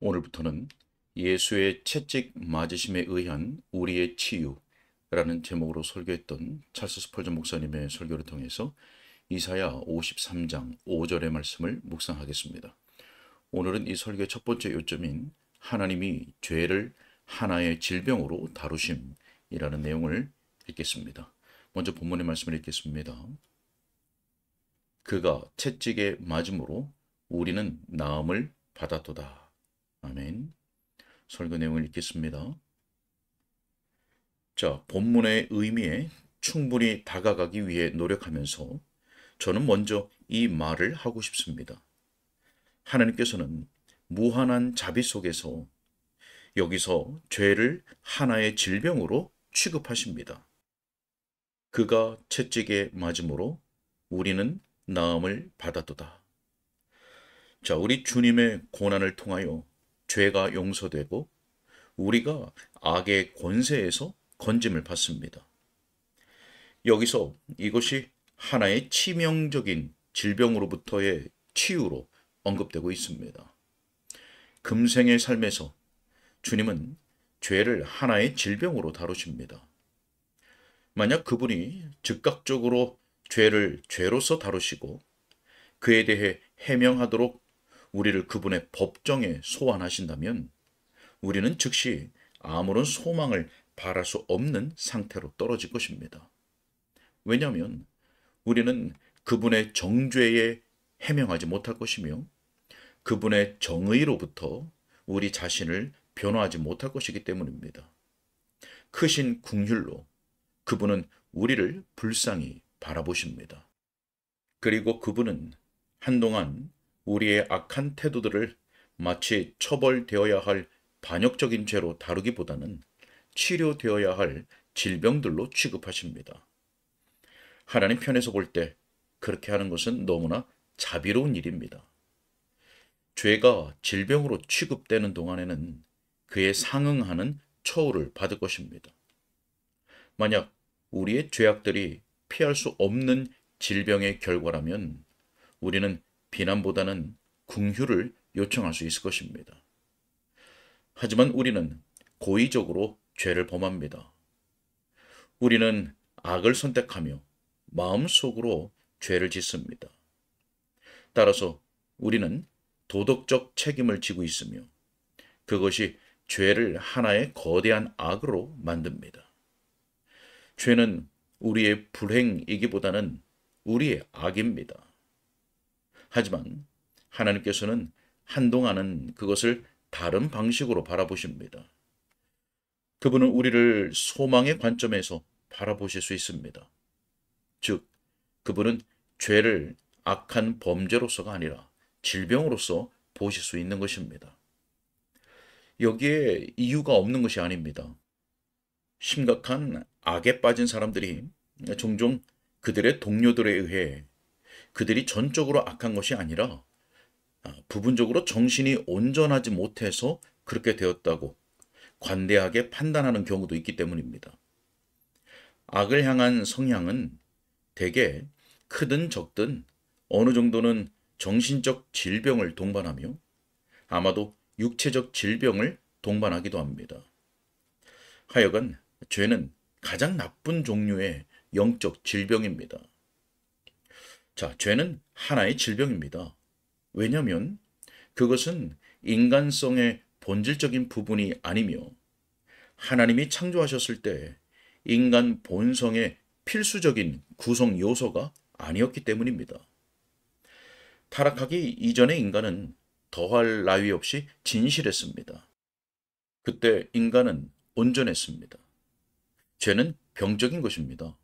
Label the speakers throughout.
Speaker 1: 오늘부터는 예수의 채찍 맞으심에 의한 우리의 치유라는 제목으로 설교했던 찰스 스펄전 목사님의 설교를 통해서 이사야 53장 5절의 말씀을 묵상하겠습니다. 오늘은 이 설교의 첫 번째 요점인 하나님이 죄를 하나의 질병으로 다루심이라는 내용을 읽겠습니다. 먼저 본문의 말씀을 읽겠습니다. 그가 채찍에 맞음으로 우리는 나음을 받았도다. 아멘. 설교 내용을 읽겠습니다. 자, 본문의 의미에 충분히 다가가기 위해 노력하면서 저는 먼저 이 말을 하고 싶습니다. 하나님께서는 무한한 자비 속에서 여기서 죄를 하나의 질병으로 취급하십니다. 그가 채찍에 맞음으로 우리는 나음을 받았도다. 자, 우리 주님의 고난을 통하여 죄가 용서되고 우리가 악의 권세에서 건짐을 받습니다. 여기서 이것이 하나의 치명적인 질병으로부터의 치유로 언급되고 있습니다. 금생의 삶에서 주님은 죄를 하나의 질병으로 다루십니다. 만약 그분이 즉각적으로 죄를 죄로서 다루시고 그에 대해 해명하도록 우리를 그분의 법정에 소환하신다면 우리는 즉시 아무런 소망을 바랄 수 없는 상태로 떨어질 것입니다. 왜냐하면 우리는 그분의 정죄에 해명하지 못할 것이며 그분의 정의로부터 우리 자신을 변호하지 못할 것이기 때문입니다. 크신 긍휼로 그분은 우리를 불쌍히 바라보십니다. 그리고 그분은 한동안 우리의 악한 태도들을 마치 처벌되어야 할 반역적인 죄로 다루기보다는 치료되어야 할 질병들로 취급하십니다. 하나님 편에서 볼 때 그렇게 하는 것은 너무나 자비로운 일입니다. 죄가 질병으로 취급되는 동안에는 그에 상응하는 처우를 받을 것입니다. 만약 우리의 죄악들이 피할 수 없는 질병의 결과라면 우리는 비난보다는 긍휼을 요청할 수 있을 것입니다. 하지만 우리는 고의적으로 죄를 범합니다. 우리는 악을 선택하며 마음속으로 죄를 짓습니다. 따라서 우리는 도덕적 책임을 지고 있으며 그것이 죄를 하나의 거대한 악으로 만듭니다. 죄는 우리의 불행이기보다는 우리의 악입니다. 하지만 하나님께서는 한동안은 그것을 다른 방식으로 바라보십니다. 그분은 우리를 소망의 관점에서 바라보실 수 있습니다. 즉, 그분은 죄를 악한 범죄로서가 아니라 질병으로서 보실 수 있는 것입니다. 여기에 이유가 없는 것이 아닙니다. 심각한 악에 빠진 사람들이 종종 그들의 동료들에 의해 그들이 전적으로 악한 것이 아니라 부분적으로 정신이 온전하지 못해서 그렇게 되었다고 관대하게 판단하는 경우도 있기 때문입니다. 악을 향한 성향은 대개 크든 적든 어느 정도는 정신적 질병을 동반하며 아마도 육체적 질병을 동반하기도 합니다. 하여간 죄는 가장 나쁜 종류의 영적 질병입니다. 자, 죄는 하나의 질병입니다. 왜냐하면 그것은 인간성의 본질적인 부분이 아니며 하나님이 창조하셨을 때 인간 본성의 필수적인 구성 요소가 아니었기 때문입니다. 타락하기 이전의 인간은 더할 나위 없이 진실했습니다. 그때 인간은 온전했습니다. 죄는 병적인 것입니다.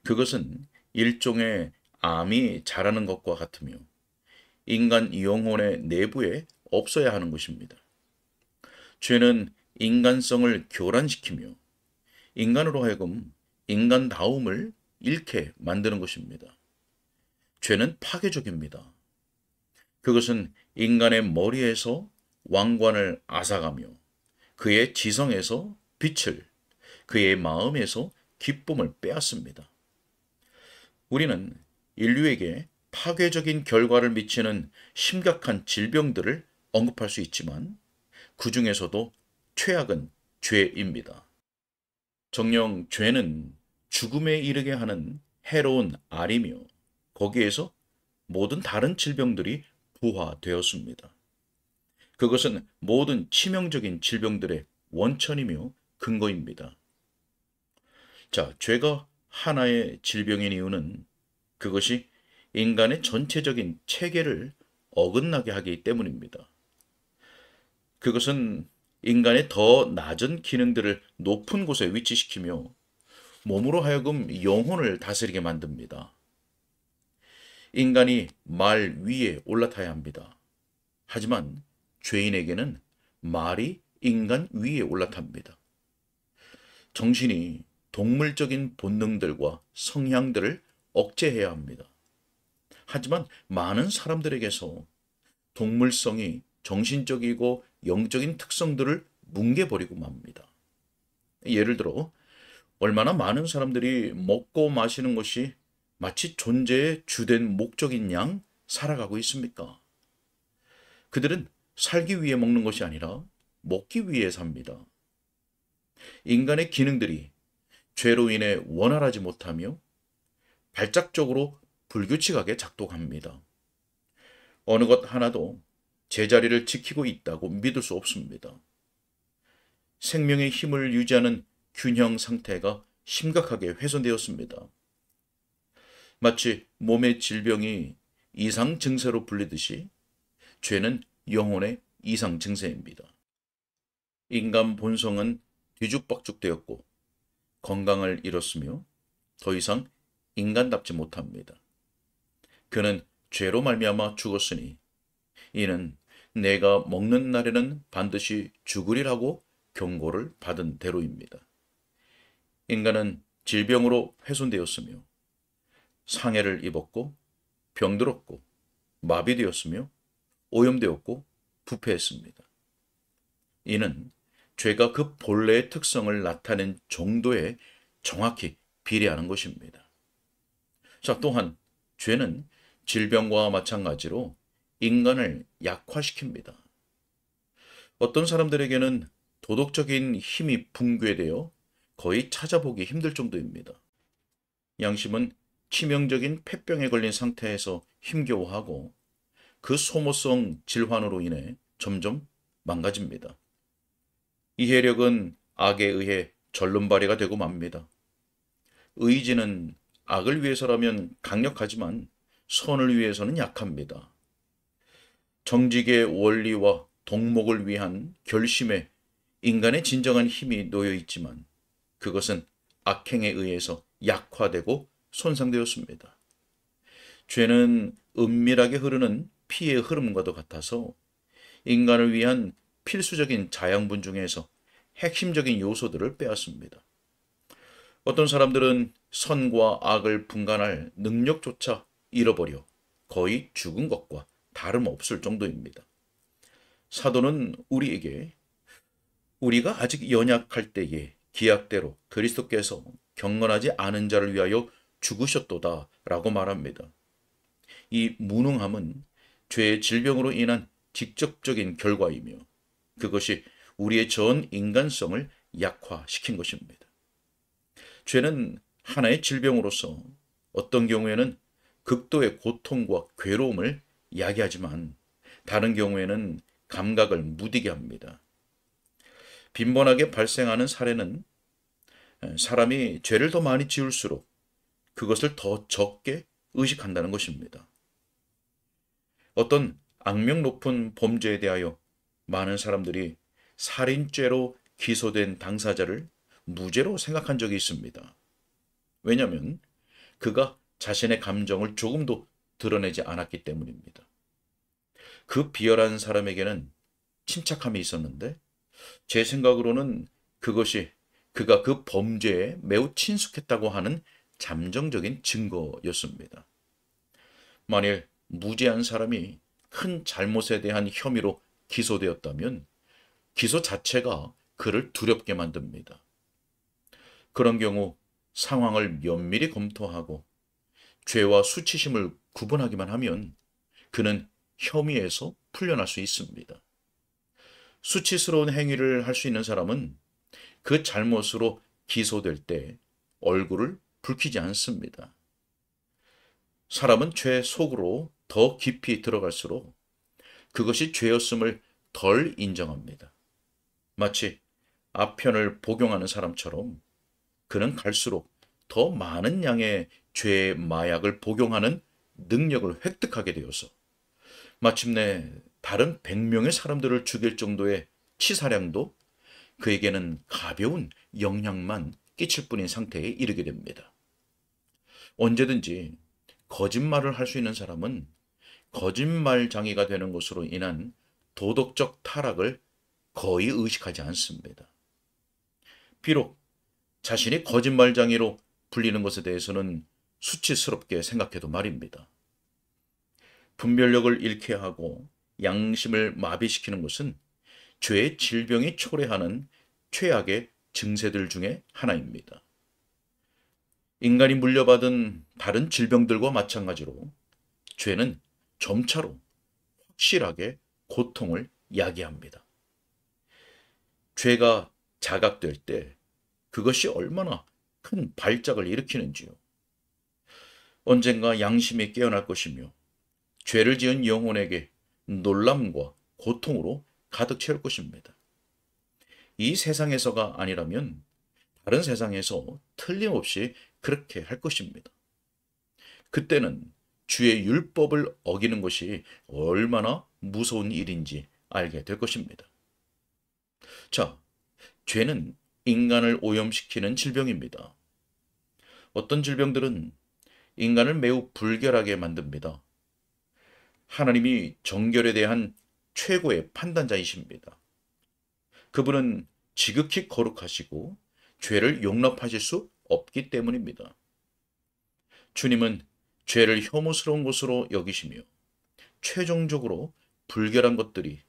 Speaker 1: 그것은 일종의 암이 자라는 것과 같으며 인간 영혼의 내부에 없어야 하는 것입니다. 죄는 인간성을 교란시키며 인간으로 하여금 인간다움을 잃게 만드는 것입니다. 죄는 파괴적입니다. 그것은 인간의 머리에서 왕관을 앗아가며 그의 지성에서 빛을, 그의 마음에서 기쁨을 빼앗습니다. 우리는 인류에게 파괴적인 결과를 미치는 심각한 질병들을 언급할 수 있지만 그 중에서도 최악은 죄입니다. 정녕 죄는 죽음에 이르게 하는 해로운 알이며 거기에서 모든 다른 질병들이 부화되었습니다. 그것은 모든 치명적인 질병들의 원천이며 근거입니다. 자, 죄가 하나의 질병인 이유는 그것이 인간의 전체적인 체계를 어긋나게 하기 때문입니다. 그것은 인간의 더 낮은 기능들을 높은 곳에 위치시키며 몸으로 하여금 영혼을 다스리게 만듭니다. 인간이 말 위에 올라타야 합니다. 하지만 죄인에게는 말이 인간 위에 올라탑니다. 정신이 동물적인 본능들과 성향들을 억제해야 합니다. 하지만 많은 사람들에게서 동물성이 정신적이고 영적인 특성들을 뭉개버리고 맙니다. 예를 들어 얼마나 많은 사람들이 먹고 마시는 것이 마치 존재의 주된 목적인 양 살아가고 있습니까? 그들은 살기 위해 먹는 것이 아니라 먹기 위해 삽니다. 인간의 기능들이 죄로 인해 원활하지 못하며 발작적으로 불규칙하게 작동합니다. 어느 것 하나도 제자리를 지키고 있다고 믿을 수 없습니다. 생명의 힘을 유지하는 균형 상태가 심각하게 훼손되었습니다. 마치 몸의 질병이 이상 증세로 불리듯이 죄는 영혼의 이상 증세입니다. 인간 본성은 뒤죽박죽되었고 건강을 잃었으며 더 이상 인간답지 못합니다. 그는 죄로 말미암아 죽었으니 이는 내가 먹는 날에는 반드시 죽으리라고 경고를 받은 대로입니다. 인간은 질병으로 훼손되었으며 상해를 입었고 병들었고 마비되었으며 오염되었고 부패했습니다. 이는 죄가 그 본래의 특성을 나타낸 정도에 정확히 비례하는 것입니다. 자, 또한 죄는 질병과 마찬가지로 인간을 약화시킵니다. 어떤 사람들에게는 도덕적인 힘이 붕괴되어 거의 찾아보기 힘들 정도입니다. 양심은 치명적인 폐병에 걸린 상태에서 힘겨워하고 그 소모성 질환으로 인해 점점 망가집니다. 이해력은 악에 의해 절름발이가 되고 맙니다. 의지는 악을 위해서라면 강력하지만 선을 위해서는 약합니다. 정직의 원리와 동목을 위한 결심에 인간의 진정한 힘이 놓여 있지만 그것은 악행에 의해서 약화되고 손상되었습니다. 죄는 은밀하게 흐르는 피의 흐름과도 같아서 인간을 위한 필수적인 자양분 중에서 핵심적인 요소들을 빼앗습니다. 어떤 사람들은 선과 악을 분간할 능력조차 잃어버려 거의 죽은 것과 다름없을 정도입니다. 사도는 우리에게 우리가 아직 연약할 때에 기약대로 그리스도께서 경건하지 않은 자를 위하여 죽으셨도다 라고 말합니다. 이 무능함은 죄의 질병으로 인한 직접적인 결과이며 그것이 우리의 전 인간성을 약화시킨 것입니다. 죄는 하나의 질병으로서 어떤 경우에는 극도의 고통과 괴로움을 야기하지만 다른 경우에는 감각을 무디게 합니다. 빈번하게 발생하는 사례는 사람이 죄를 더 많이 지을수록 그것을 더 적게 의식한다는 것입니다. 어떤 악명 높은 범죄에 대하여 많은 사람들이 살인죄로 기소된 당사자를 무죄로 생각한 적이 있습니다. 왜냐하면 그가 자신의 감정을 조금도 드러내지 않았기 때문입니다. 그 비열한 사람에게는 침착함이 있었는데 제 생각으로는 그것이 그가 그 범죄에 매우 친숙했다고 하는 잠정적인 증거였습니다. 만일 무죄한 사람이 큰 잘못에 대한 혐의로 기소되었다면 기소 자체가 그를 두렵게 만듭니다. 그런 경우 상황을 면밀히 검토하고 죄와 수치심을 구분하기만 하면 그는 혐의에서 풀려날 수 있습니다. 수치스러운 행위를 할 수 있는 사람은 그 잘못으로 기소될 때 얼굴을 붉히지 않습니다. 사람은 죄 속으로 더 깊이 들어갈수록 그것이 죄였음을 덜 인정합니다. 마치 아편을 복용하는 사람처럼 그는 갈수록 더 많은 양의 죄의 마약을 복용하는 능력을 획득하게 되어서 마침내 다른 100명의 사람들을 죽일 정도의 치사량도 그에게는 가벼운 영향만 끼칠 뿐인 상태에 이르게 됩니다. 언제든지 거짓말을 할 수 있는 사람은 거짓말장애가 되는 것으로 인한 도덕적 타락을 거의 의식하지 않습니다. 비록 자신이 거짓말장애로 불리는 것에 대해서는 수치스럽게 생각해도 말입니다. 분별력을 잃게 하고 양심을 마비시키는 것은 죄의 질병이 초래하는 최악의 증세들 중에 하나입니다. 인간이 물려받은 다른 질병들과 마찬가지로 죄는 점차로 확실하게 고통을 야기합니다. 죄가 자각될 때 그것이 얼마나 큰 발작을 일으키는지요. 언젠가 양심이 깨어날 것이며 죄를 지은 영혼에게 놀람과 고통으로 가득 채울 것입니다. 이 세상에서가 아니라면 다른 세상에서 틀림없이 그렇게 할 것입니다. 그때는 주의 율법을 어기는 것이 얼마나 무서운 일인지 알게 될 것입니다. 자, 죄는 인간을 오염시키는 질병입니다. 어떤 질병들은 인간을 매우 불결하게 만듭니다. 하나님이 정결에 대한 최고의 판단자이십니다. 그분은 지극히 거룩하시고 죄를 용납하실 수 없기 때문입니다. 주님은 죄를 혐오스러운 것으로 여기시며 최종적으로 불결한 것들이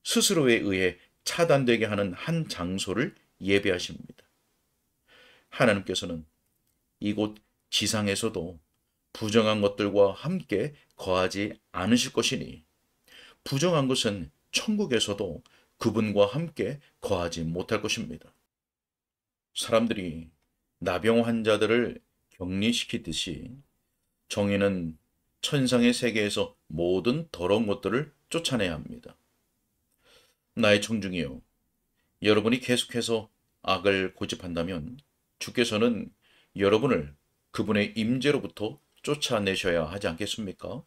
Speaker 1: 스스로에 의해 차단되게 하는 한 장소를 예배하십니다. 하나님께서는 이곳 지상에서도 부정한 것들과 함께 거하지 않으실 것이니 부정한 것은 천국에서도 그분과 함께 거하지 못할 것입니다. 사람들이 나병 환자들을 격리시키듯이 정의는 천상의 세계에서 모든 더러운 것들을 쫓아내야 합니다. 나의 청중이여, 여러분이 계속해서 악을 고집한다면 주께서는 여러분을 그분의 임재로부터 쫓아내셔야 하지 않겠습니까?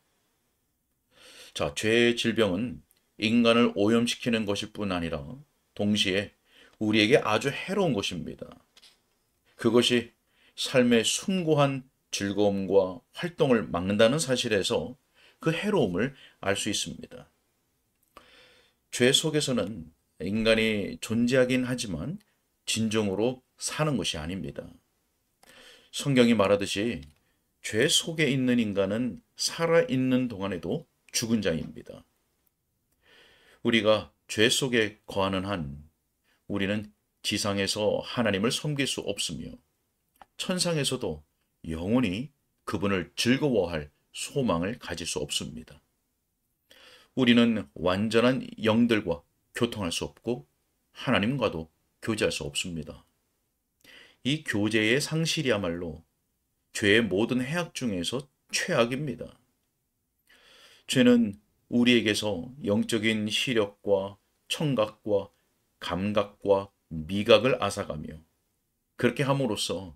Speaker 1: 자, 죄의 질병은 인간을 오염시키는 것일 뿐 아니라 동시에 우리에게 아주 해로운 것입니다. 그것이 삶의 숭고한 즐거움과 활동을 막는다는 사실에서 그 해로움을 알 수 있습니다. 죄 속에서는 인간이 존재하긴 하지만 진정으로 사는 것이 아닙니다. 성경이 말하듯이 죄 속에 있는 인간은 살아있는 동안에도 죽은 자입니다. 우리가 죄 속에 거하는 한 우리는 지상에서 하나님을 섬길 수 없으며 천상에서도 영원히 그분을 즐거워할 소망을 가질 수 없습니다. 우리는 완전한 영들과 교통할 수 없고 하나님과도 교제할 수 없습니다. 이 교제의 상실이야말로 죄의 모든 해악 중에서 최악입니다. 죄는 우리에게서 영적인 시력과 청각과 감각과 미각을 앗아가며 그렇게 함으로써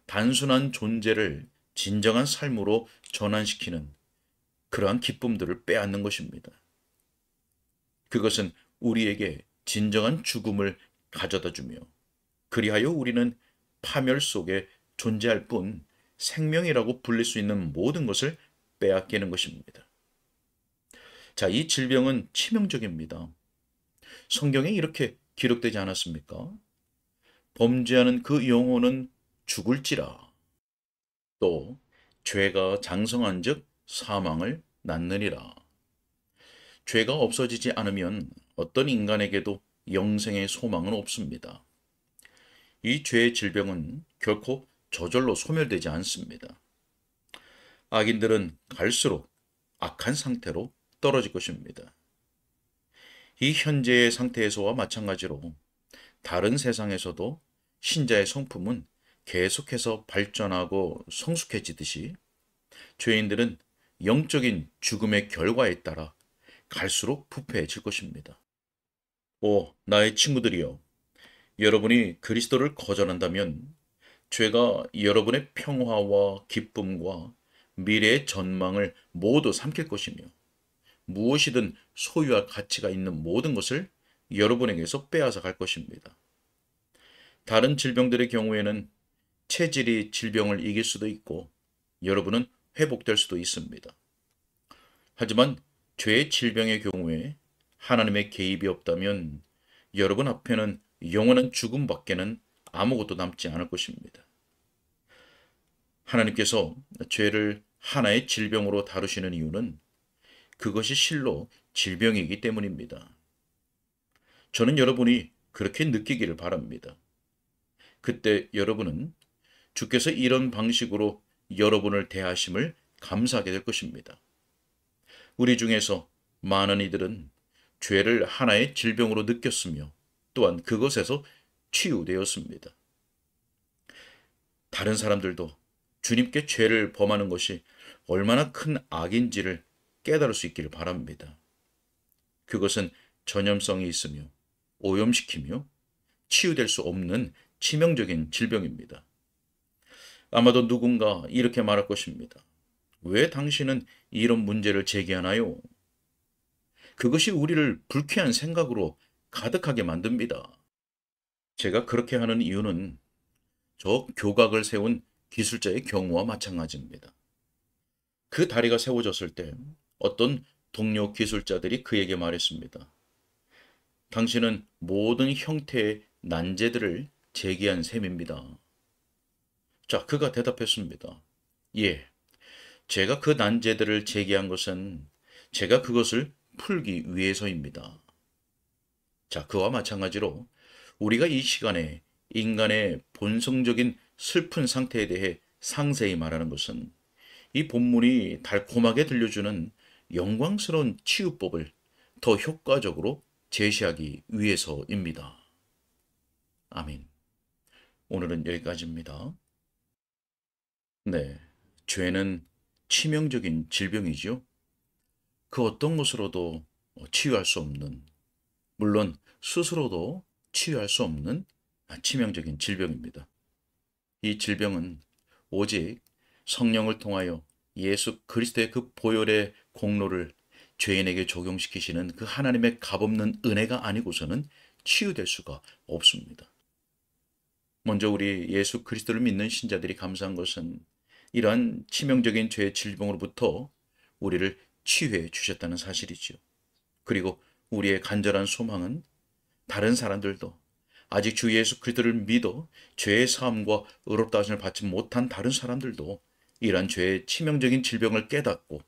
Speaker 1: 단순한 존재를 진정한 삶으로 전환시키는 그러한 기쁨들을 빼앗는 것입니다. 그것은 우리에게 진정한 죽음을 가져다 주며 그리하여 우리는 파멸 속에 존재할 뿐 생명이라고 불릴 수 있는 모든 것을 빼앗기는 것입니다. 자, 이 질병은 치명적입니다. 성경에 이렇게 기록되지 않았습니까? 범죄하는 그 영혼은 죽을지라. 또 죄가 장성한 즉 사망을 낳느니라. 죄가 없어지지 않으면 어떤 인간에게도 영생의 소망은 없습니다. 이 죄의 질병은 결코 저절로 소멸되지 않습니다. 악인들은 갈수록 악한 상태로 떨어질 것입니다. 이 현재의 상태에서와 마찬가지로 다른 세상에서도 신자의 성품은 계속해서 발전하고 성숙해지듯이 죄인들은 영적인 죽음의 결과에 따라 갈수록 부패해질 것입니다. 오, 나의 친구들이여. 여러분이 그리스도를 거절한다면 죄가 여러분의 평화와 기쁨과 미래의 전망을 모두 삼킬 것이며 무엇이든 소유할 가치가 있는 모든 것을 여러분에게서 빼앗아 갈 것입니다. 다른 질병들의 경우에는 체질이 질병을 이길 수도 있고 여러분은 회복될 수도 있습니다. 하지만 죄의 질병의 경우에 하나님의 개입이 없다면 여러분 앞에는 영원한 죽음밖에는 아무것도 남지 않을 것입니다. 하나님께서 죄를 하나의 질병으로 다루시는 이유는 그것이 실로 질병이기 때문입니다. 저는 여러분이 그렇게 느끼기를 바랍니다. 그때 여러분은 주께서 이런 방식으로 여러분을 대하심을 감사하게 될 것입니다. 우리 중에서 많은 이들은 죄를 하나의 질병으로 느꼈으며 또한 그것에서 치유되었습니다. 다른 사람들도 주님께 죄를 범하는 것이 얼마나 큰 악인지를 깨달을 수 있기를 바랍니다. 그것은 전염성이 있으며 오염시키며 치유될 수 없는 치명적인 질병입니다. 아마도 누군가 이렇게 말할 것입니다. 왜 당신은 이런 문제를 제기하나요? 그것이 우리를 불쾌한 생각으로 가득하게 만듭니다. 제가 그렇게 하는 이유는 저 교각을 세운 기술자의 경우와 마찬가지입니다. 그 다리가 세워졌을 때 어떤 동료 기술자들이 그에게 말했습니다. 당신은 모든 형태의 난제들을 제기한 셈입니다. 자, 그가 대답했습니다. 예, 제가 그 난제들을 제기한 것은 제가 그것을 풀기 위해서입니다. 자, 그와 마찬가지로 우리가 이 시간에 인간의 본성적인 슬픈 상태에 대해 상세히 말하는 것은 이 본문이 달콤하게 들려주는 영광스러운 치유법을 더 효과적으로 제시하기 위해서입니다. 아멘. 오늘은 여기까지입니다. 네, 죄는 치명적인 질병이죠. 그 어떤 것으로도 치유할 수 없는, 물론 스스로도 치유할 수 없는 치명적인 질병입니다. 이 질병은 오직 성령을 통하여 예수 그리스도의 그 보혈의 공로를 죄인에게 적용시키시는 그 하나님의 값없는 은혜가 아니고서는 치유될 수가 없습니다. 먼저 우리 예수 그리스도를 믿는 신자들이 감사한 것은 이러한 치명적인 죄의 질병으로부터 우리를 치유해 주셨다는 사실이죠. 그리고 우리의 간절한 소망은 다른 사람들도 아직 주 예수 그리스도를 믿어 죄의 사함과 의롭다 하심을 받지 못한 다른 사람들도 이러한 죄의 치명적인 질병을 깨닫고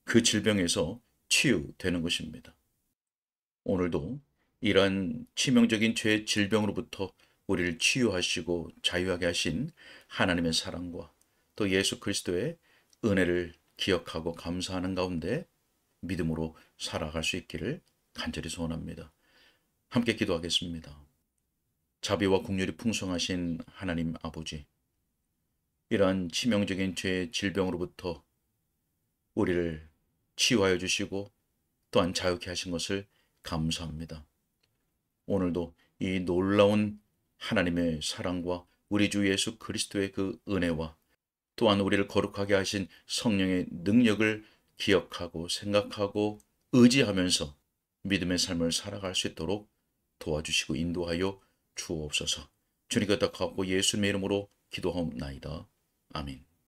Speaker 1: 그 질병에서 치유되는 것입니다. 오늘도 이러한 치명적인 죄의 질병으로부터 우리를 치유하시고 자유하게 하신 하나님의 사랑과 또 예수 그리스도의 은혜를 기억하고 감사하는 가운데 믿음으로 살아갈 수 있기를 간절히 소원합니다. 함께 기도하겠습니다. 자비와 긍휼이 풍성하신 하나님 아버지, 이러한 치명적인 죄의 질병으로부터 우리를 치유하여 주시고 또한 자유케 하신 것을 감사합니다. 오늘도 이 놀라운 하나님의 사랑과 우리 주 예수 그리스도의 그 은혜와 또한 우리를 거룩하게 하신 성령의 능력을 기억하고 생각하고 의지하면서 믿음의 삶을 살아갈 수 있도록 도와주시고 인도하여 주옵소서. 주님께 덕하고 예수님의 이름으로 기도하옵나이다. 아멘.